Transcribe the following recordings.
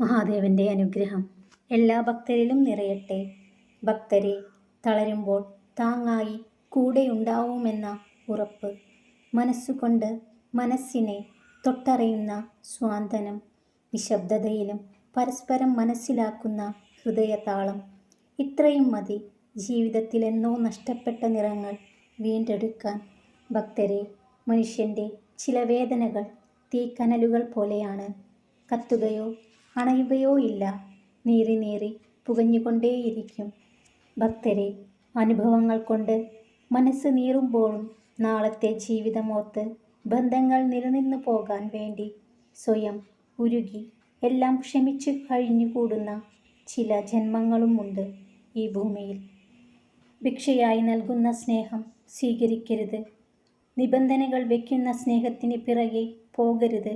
മഹാദേവന്റെ അനുഗ്രഹം എല്ലാ ഭക്തരിലും നിറയട്ടെ. ഭക്തരെ തളരുമ്പോൾ താങ്ങായി കൂടെയുണ്ടാവുമെന്ന ഉറപ്പ്, മനസ്സുകൊണ്ട് മനസ്സിനെ തൊട്ടറിയുന്ന സ്വാന്തനം, നിശബ്ദതയിലും പരസ്പരം മനസ്സിലാക്കുന്ന ഹൃദയതാളം, ഇത്രയും മതി ജീവിതത്തിലെന്നോ നഷ്ടപ്പെട്ട നിറങ്ങൾ വീണ്ടെടുക്കാൻ. ഭക്തരെ, മനുഷ്യൻ്റെ ചില വേദനകൾ തീക്കനലുകൾ പോലെയാണ്. കത്തുകയോ അണയുകയോ ഇല്ല, നീറി നീറി പുകഞ്ഞുകൊണ്ടേയിരിക്കും. ഭക്തരെ, അനുഭവങ്ങൾ കൊണ്ട് മനസ്സ് നീറുമ്പോഴും നാളത്തെ ജീവിതമോർത്ത് ബന്ധങ്ങൾ നിലനിന്നു പോകാൻ വേണ്ടി സ്വയം ഉരുകി എല്ലാം ക്ഷമിച്ചു കഴിഞ്ഞുകൂടുന്ന ചില ജന്മങ്ങളുമുണ്ട് ഈ ഭൂമിയിൽ. ഭിക്ഷയായി നൽകുന്ന സ്നേഹം സ്വീകരിക്കരുത്. നിബന്ധനകൾ വയ്ക്കുന്ന സ്നേഹത്തിന് പിറകെ പോകരുത്.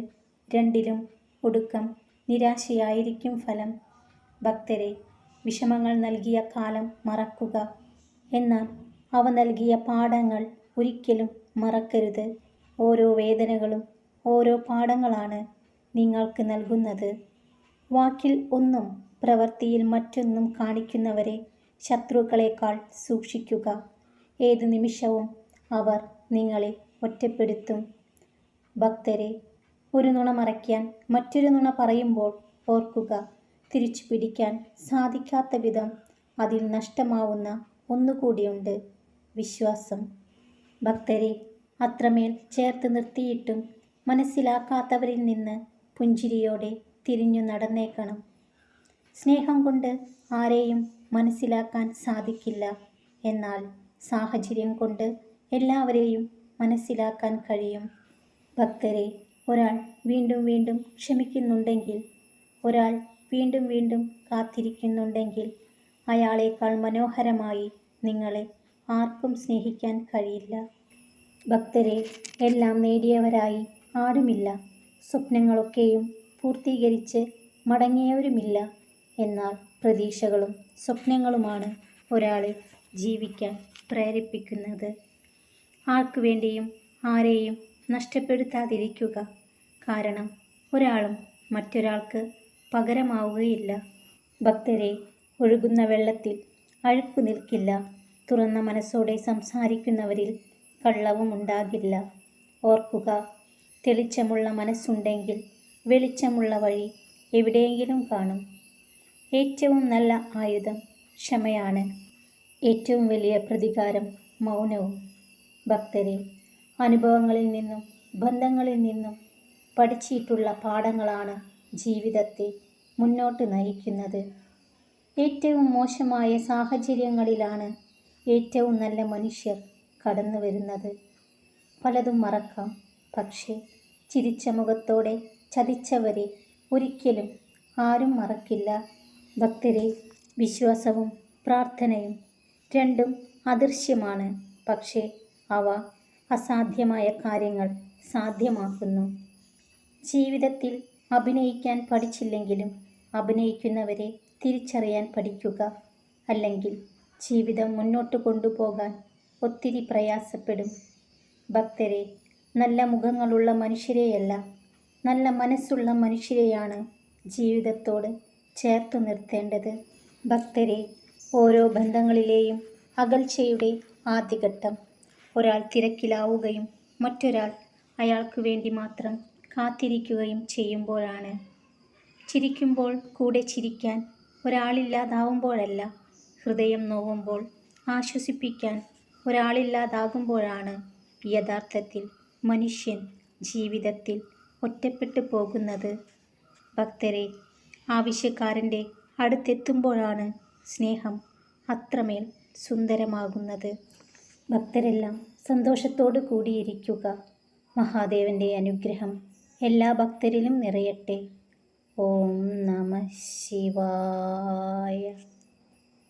രണ്ടിലും ഒടുക്കം നിരാശയായിരിക്കും ഫലം. ഭക്തരെ, വിഷമങ്ങൾ നൽകിയ കാലം മറക്കുക. എന്നാൽ അവ നൽകിയ പാഠങ്ങൾ ഒരിക്കലും മറക്കരുത്. ഓരോ വേദനകളും ഓരോ പാഠങ്ങളാണ് നിങ്ങൾക്ക് നൽകുന്നത്. വാക്കിൽ ഒന്നും പ്രവൃത്തിയിൽ മറ്റൊന്നും കാണിക്കുന്നവരെ ശത്രുക്കളെക്കാൾ സൂക്ഷിക്കുക. ഏതു നിമിഷവും അവർ നിങ്ങളെ ഒറ്റപ്പെടുത്തും. ഭക്തരെ, ഒരു നുണ മറയ്ക്കാൻ മറ്റൊരു നുണ പറയുമ്പോൾ ഓർക്കുക, തിരിച്ചു പിടിക്കാൻ സാധിക്കാത്ത വിധം അതിൽ നഷ്ടമാവുന്ന ഒന്നുകൂടിയുണ്ട്: വിശ്വാസം. ഭക്തരെ, അത്രമേൽ ചേർത്ത് നിർത്തിയിട്ടും മനസ്സിലാക്കാത്തവരിൽ നിന്ന് പുഞ്ചിരിയോടെ തിരിഞ്ഞു നടന്നേക്കണം. സ്നേഹം കൊണ്ട് ആരെയും മനസ്സിലാക്കാൻ സാധിക്കില്ല. എന്നാൽ സാഹചര്യം കൊണ്ട് എല്ലാവരെയും മനസ്സിലാക്കാൻ കഴിയും. ഭക്തരെ, ഒരാൾ വീണ്ടും വീണ്ടും ക്ഷമിക്കുന്നുണ്ടെങ്കിൽ, ഒരാൾ വീണ്ടും വീണ്ടും കാത്തിരിക്കുന്നുണ്ടെങ്കിൽ, അയാളേക്കാൾ മനോഹരമായി നിങ്ങളെ ആർക്കും സ്നേഹിക്കാൻ കഴിയില്ല. ഭക്തരെ, എല്ലാം നേടിയവരായി ആരുമില്ല. സ്വപ്നങ്ങളൊക്കെയും പൂർത്തീകരിച്ച് മടങ്ങിയവരുമില്ല. എന്നാൽ പ്രതീക്ഷകളും സ്വപ്നങ്ങളുമാണ് ഒരാളെ ജീവിക്കാൻ പ്രേരിപ്പിക്കുന്നത്. ആർക്കു വേണ്ടിയും ആരെയും നഷ്ടപ്പെടുത്താതിരിക്കുക. കാരണം ഒരാളും മറ്റൊരാൾക്ക് പകരമാവുകയില്ല. ഭക്തരെ, ഒഴുകുന്ന വെള്ളത്തിൽ അഴുക്കു നിൽക്കില്ല. തുറന്ന മനസ്സോടെ സംസാരിക്കുന്നവരിൽ കള്ളവും ഉണ്ടാകില്ല. ഓർക്കുക, തെളിച്ചമുള്ള മനസ്സുണ്ടെങ്കിൽ വെളിച്ചമുള്ള വഴി എവിടെയെങ്കിലും കാണും. ഏറ്റവും നല്ല ആയുധം ക്ഷമയാണ്. ഏറ്റവും വലിയ പ്രതികാരം മൗനവും. ഭക്തരെ, അനുഭവങ്ങളിൽ നിന്നും ബന്ധങ്ങളിൽ നിന്നും പഠിച്ചിട്ടുള്ള പാഠങ്ങളാണ് ജീവിതത്തെ മുന്നോട്ട് നയിക്കുന്നത്. ഏറ്റവും മോശമായ സാഹചര്യങ്ങളിലാണ് ഏറ്റവും നല്ല മനുഷ്യർ കടന്നു വരുന്നത്. പലതും മറക്കാം, പക്ഷേ ചിരിച്ച മുഖത്തോടെ ചതിച്ചവരെ ഒരിക്കലും ആരും മറക്കില്ല. ഭക്തരെ, വിശ്വാസവും പ്രാർത്ഥനയും രണ്ടും അദൃശ്യമാണ്, പക്ഷേ അവ അസാധ്യമായ കാര്യങ്ങൾ സാധ്യമാക്കുന്നു. ജീവിതത്തിൽ അഭിനയിക്കാൻ പഠിച്ചില്ലെങ്കിലും അഭിനയിക്കുന്നവരെ തിരിച്ചറിയാൻ പഠിക്കുക. അല്ലെങ്കിൽ ജീവിതം മുന്നോട്ട് കൊണ്ടുപോകാൻ ഒത്തിരി പ്രയാസപ്പെടും. ഭക്തരെ, നല്ല മുഖങ്ങളുള്ള മനുഷ്യരെയല്ല, നല്ല മനസ്സുള്ള മനുഷ്യരെയാണ് ജീവിതത്തോട് ചേർത്തു നിർത്തേണ്ടത്. ഭക്തരെ, ഓരോ ബന്ധങ്ങളിലെയും അകൽച്ചയുടെ ആദ്യഘട്ടം ഒരാൾ തിരക്കിലാവുകയും മറ്റൊരാൾ അയാൾക്ക് വേണ്ടി മാത്രം കാത്തിരിക്കുകയും ചെയ്യുമ്പോഴാണ്. ചിരിക്കുമ്പോൾ കൂടെ ചിരിക്കാൻ ഒരാളില്ലാതാവുമ്പോഴല്ല, ഹൃദയം നോവുമ്പോൾ ആശ്വസിപ്പിക്കാൻ ഒരാളില്ലാതാകുമ്പോഴാണ് യഥാർത്ഥത്തിൽ മനുഷ്യൻ ജീവിതത്തിൽ ഒറ്റപ്പെട്ടു പോകുന്നത്. ഭക്തരെ, ആവശ്യക്കാരൻ്റെ അടുത്തെത്തുമ്പോഴാണ് സ്നേഹം അത്രമേൽ സുന്ദരമാകുന്നത്. ഭക്തരെല്ലാം സന്തോഷത്തോടു കൂടിയിരിക്കുക. മഹാദേവന്റെ അനുഗ്രഹം എല്ലാ ഭക്തരിലും നിറയട്ടെ. ഓം നമഃ ശിവായ.